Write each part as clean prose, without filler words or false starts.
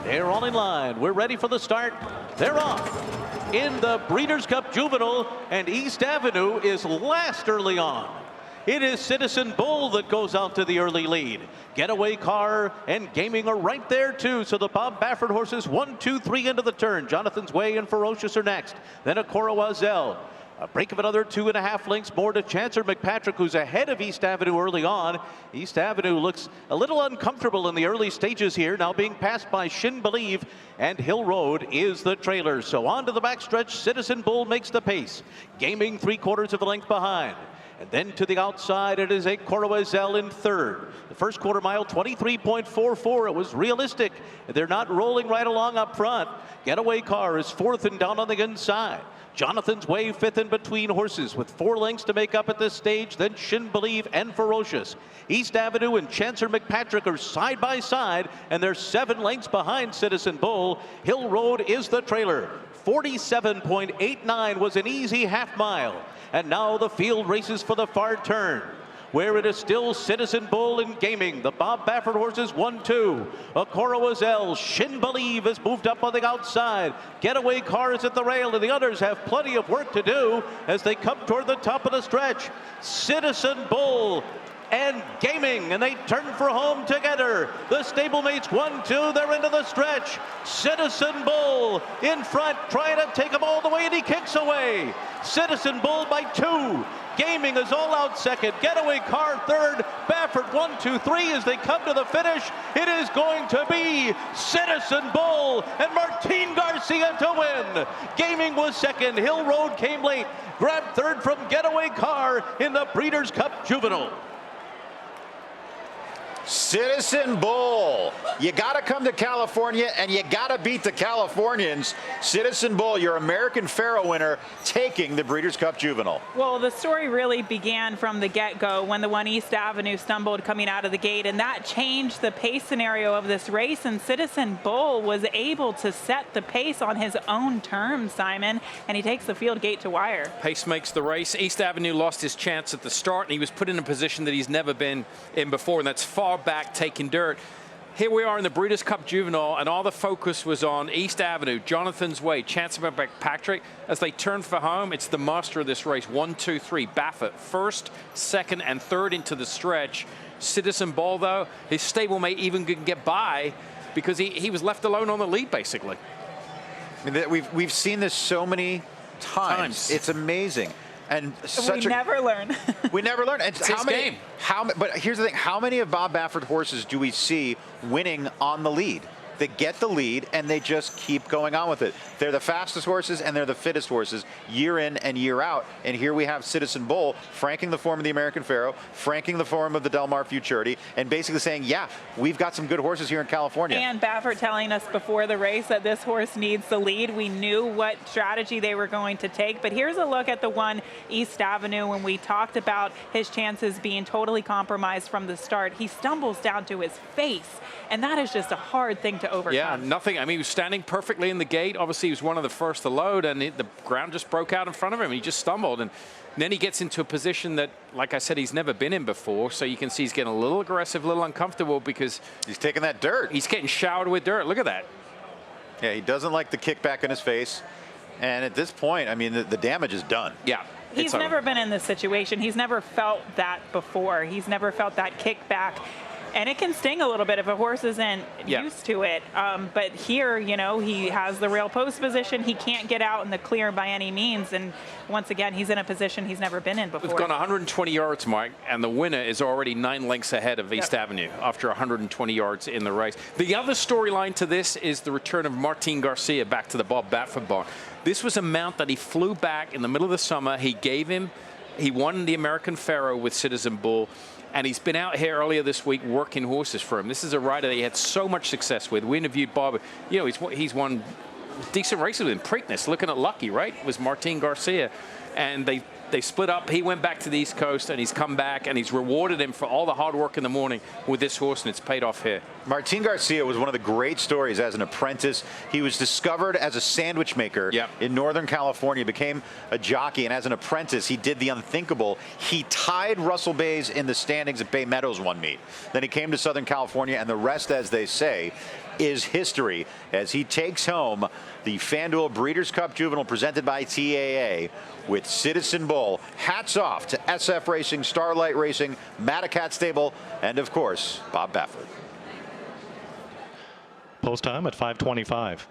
They're all in line. We're ready for the start. They're off in the Breeders' Cup Juvenile, and East Avenue is last early on. It is Citizen Bull that goes out to the early lead. Getaway Car and Gaming are right there too. So the Bob Baffert horses 1, 2, 3 into the turn. Jonathan's Way and Ferocious are next. Then Oazelle. A break of another 2.5 lengths more to Chancer McPatrick, who's ahead of East Avenue early on. East Avenue looks a little uncomfortable in the early stages here, now being passed by Shin Believe, and Hill Road is the trailer. So on to the backstretch, Citizen Bull makes the pace. Gaming 3/4 of a length behind. And then to the outside, it is Oazelle in third. The first quarter mile, 23.44. It was realistic. They're not rolling right along up front. Getaway Car is fourth and down on the inside. Jonathan's Way fifth in between horses with 4 lengths to make up at this stage. Then Shin Believe and Ferocious. East Avenue and Chancer McPatrick are side by side, and they're 7 lengths behind Citizen Bull. Hill Road is the trailer. 47.89 was an easy half mile. And now the field races for the far turn, where it is still Citizen Bull and Gaming. The Bob Baffert horses 1, 2. Oazelle, Shin Believe has moved up on the outside. Getaway Car is at the rail, and the others have plenty of work to do as they come toward the top of the stretch. Citizen Bull and Gaming, and they turn for home together. The stablemates 1, 2, they're into the stretch. Citizen Bull in front, trying to take him all the way, and he kicks away. Citizen Bull by 2. Gaming is all out second. Getaway Car third. Baffert 1, 2, 3 as they come to the finish. It is going to be Citizen Bull and Martin Garcia to win. Gaming was second. Hill Road came late. Grabbed third from Getaway Car in the Breeders' Cup Juvenile. Citizen Bull, you got to come to California and you got to beat the Californians. Citizen Bull, your American Pharoah winner, taking the Breeders' Cup Juvenile. Well, the story really began from the get-go when the one East Avenue stumbled coming out of the gate, and that changed the pace scenario of this race, and Citizen Bull was able to set the pace on his own terms, Simon, and he takes the field gate to wire. Pace makes the race. East Avenue lost his chance at the start, and he was put in a position that he's never been in before, and that's far back taking dirt. Here we are in the Breeders' Cup Juvenile, and all the focus was on East Avenue, Jonathan's Way, Chancer McPatrick. As they turn for home, it's the master of this race. 1, 2, 3. Baffert first, second, and third into the stretch. Citizen Bull, though, his stablemate even could get by because he was left alone on the lead, basically. I mean, we've seen this so many times. It's amazing. And we never learn. We never learn. And it's his game. But here's the thing: how many of Bob Baffert horses do we see winning on the lead? They get the lead and they just keep going on with it. They're the fastest horses and they're the fittest horses year in and year out. And here we have Citizen Bull franking the form of the American Pharoah, franking the form of the Del Mar Futurity, and basically saying, yeah, we've got some good horses here in California. And Baffert telling us before the race that this horse needs the lead. We knew what strategy they were going to take. But here's a look at the one East Avenue when we talked about his chances being totally compromised from the start. He stumbles down to his face, and that is just a hard thing to overcome. Yeah, nothing. I mean, he was standing perfectly in the gate. Obviously, he was one of the first to load, and the ground just broke out in front of him. He just stumbled, and then he gets into a position that, like I said, he's never been in before. So you can see he's getting a little aggressive, a little uncomfortable because he's taking that dirt. He's getting showered with dirt. Look at that. Yeah, he doesn't like the kickback in his face. And at this point, I mean, the damage is done. Yeah. He's never been in this situation. He's never felt that before. He's never felt that kickback. And it can sting a little bit if a horse isn't used to it. But here, you know, he has the rail post position. He can't get out in the clear by any means. And once again, he's in a position he's never been in before. We've gone 120 yards, Mike, and the winner is already 9 lengths ahead of East Avenue after 120 yards in the race. The other storyline to this is the return of Martin Garcia back to the Bob Baffert barn. This was a mount that he flew back in the middle of the summer. He won the American Pharoah with Citizen Bull. And he's been out here earlier this week working horses for him. This is a rider that he had so much success with. We interviewed Bob. You know, he's won decent races with him. Preakness, looking at Lucky, right, was Martin Garcia. And they split up. He went back to the East Coast, and he's come back, and he's rewarded him for all the hard work in the morning with this horse, and it's paid off here. Martin Garcia was one of the great stories as an apprentice. He was discovered as a sandwich maker in Northern California, became a jockey, and as an apprentice, he did the unthinkable. He tied Russell Bays in the standings at Bay Meadows one meet. Then he came to Southern California, and the rest, as they say, is history as he takes home the FanDuel Breeders' Cup Juvenile presented by TAA with Citizen Bull. Hats off to SF Racing, Starlight Racing, Madacat Stable, and of course, Bob Baffert. Post time at 5:25.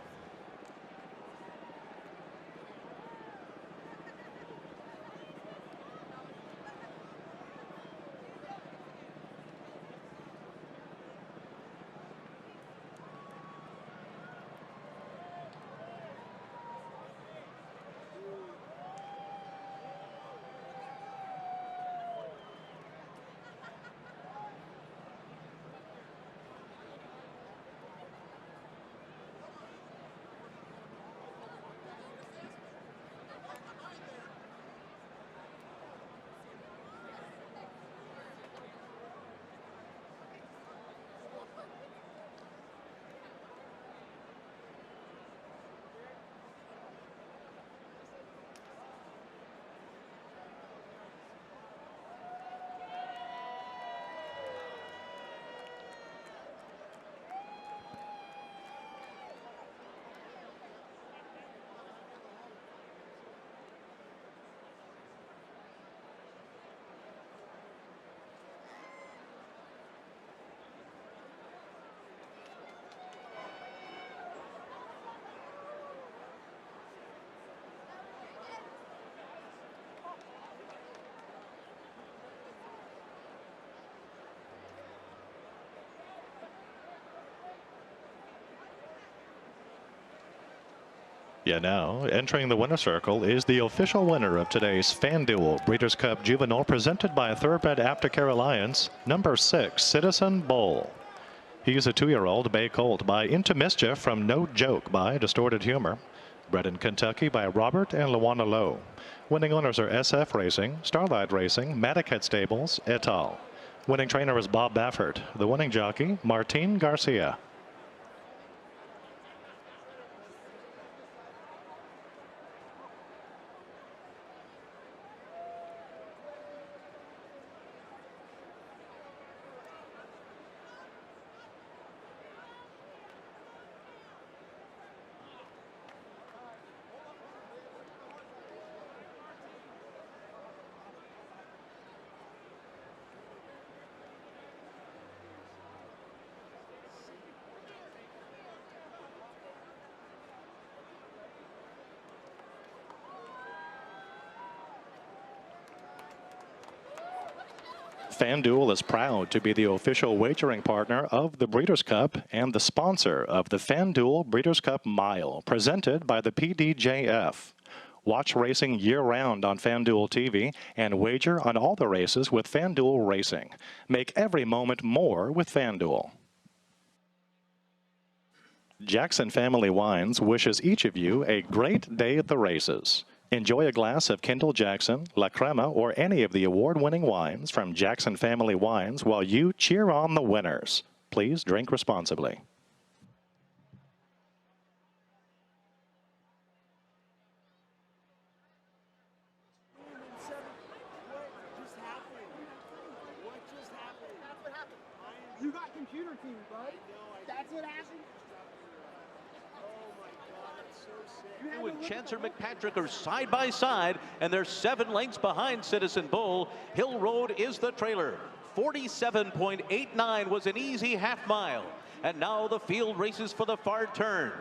Yeah, now entering the winner circle is the official winner of today's FanDuel Breeders' Cup Juvenile presented by Thoroughbred Aftercare Alliance, number 6, Citizen Bull. He's a 2-year-old bay colt by Into Mischief from No Joke by Distorted Humor. Bred in Kentucky by Robert and Luana Lowe. Winning owners are SF Racing, Starlight Racing, Madacat Stables, et al. Winning trainer is Bob Baffert. The winning jockey, Martin Garcia. FanDuel is proud to be the official wagering partner of the Breeders' Cup and the sponsor of the FanDuel Breeders' Cup Mile, presented by the PDJF. Watch racing year-round on FanDuel TV and wager on all the races with FanDuel Racing. Make every moment more with FanDuel. Jackson Family Wines wishes each of you a great day at the races. Enjoy a glass of Kendall Jackson, La Crema, or any of the award-winning wines from Jackson Family Wines while you cheer on the winners. Please drink responsibly. You got computer team, bud. That's what happened. You and Chancer McPatrick are side by side, and they're 7 lengths behind Citizen Bull. Hill Road is the trailer. 47.89 was an easy half mile. And now the field races for the far turn,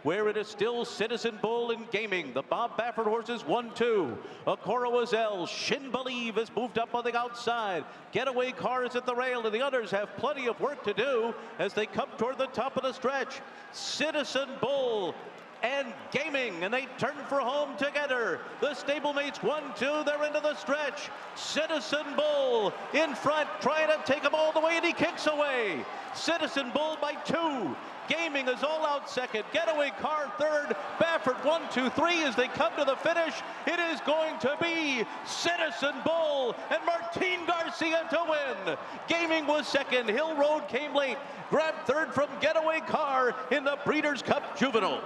where it is still Citizen Bull in gaming. The Bob Baffert horses 1-2. Akora Wazelle, Shin Believe has moved up on the outside. Getaway Car is at the rail, and the others have plenty of work to do as they come toward the top of the stretch. Citizen Bull and gaming, and they turn for home together. The stablemates 1-2, they're into the stretch. Citizen Bull in front, trying to take him all the way, and he kicks away. Citizen Bull by 2. Gaming is all out second. Getaway Car third. Baffert 1, 2, 3 as they come to the finish. It is going to be Citizen Bull and Martin Garcia to win. Gaming was second. Hill Road came late. Grabbed third from Getaway Car in the Breeders' Cup Juvenile.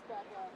back up.